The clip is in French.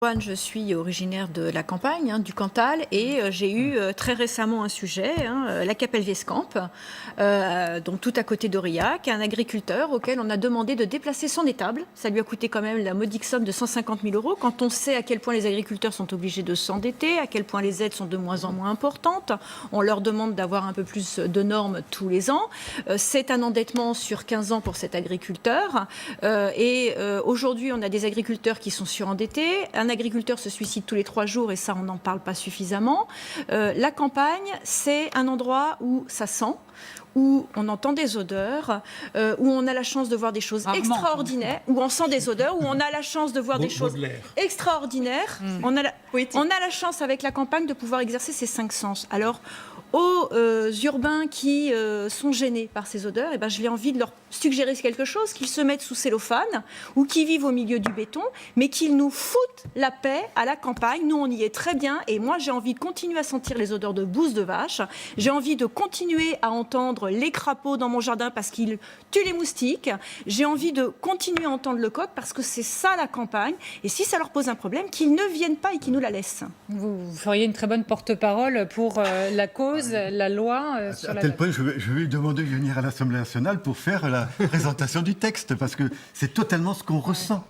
Je suis originaire de la campagne, du Cantal, et j'ai eu très récemment un sujet, la Capelle-Viescamp, donc tout à côté d'Aurillac, un agriculteur auquel on a demandé de déplacer son étable. Ça lui a coûté quand même la modique somme de 150 000 euros. Quand on sait à quel point les agriculteurs sont obligés de s'endetter, à quel point les aides sont de moins en moins importantes, on leur demande d'avoir un peu plus de normes tous les ans. C'est un endettement sur 15 ans pour cet agriculteur. Aujourd'hui, on a des agriculteurs qui sont surendettés. Un agriculteur se suicide tous les 3 jours et ça, on n'en parle pas suffisamment. La campagne, c'est un endroit où ça sent, où on entend des odeurs, où on a la chance de voir des choses extraordinaires, où on sent des odeurs, où on a la chance de voir des choses extraordinaires. On a la chance avec la campagne de pouvoir exercer ces 5 sens. Alors, aux urbains qui sont gênés par ces odeurs, j'ai envie de leur suggérer quelque chose, qu'ils se mettent sous cellophane ou qu'ils vivent au milieu du béton, mais qu'ils nous foutent la paix à la campagne. Nous, on y est très bien, et moi, j'ai envie de continuer à sentir les odeurs de bouse de vache. J'ai envie de continuer à entendre les crapauds dans mon jardin parce qu'ils tuent les moustiques. J'ai envie de continuer à entendre le coq parce que c'est ça la campagne. Et si ça leur pose un problème, qu'ils ne viennent pas et qu'ils nous la laissent. Vous feriez une très bonne porte-parole pour la cause, la loi sur la... À tel point, je vais lui demander de venir à l'Assemblée nationale pour faire la présentation du texte, parce que c'est totalement ce qu'on ressent.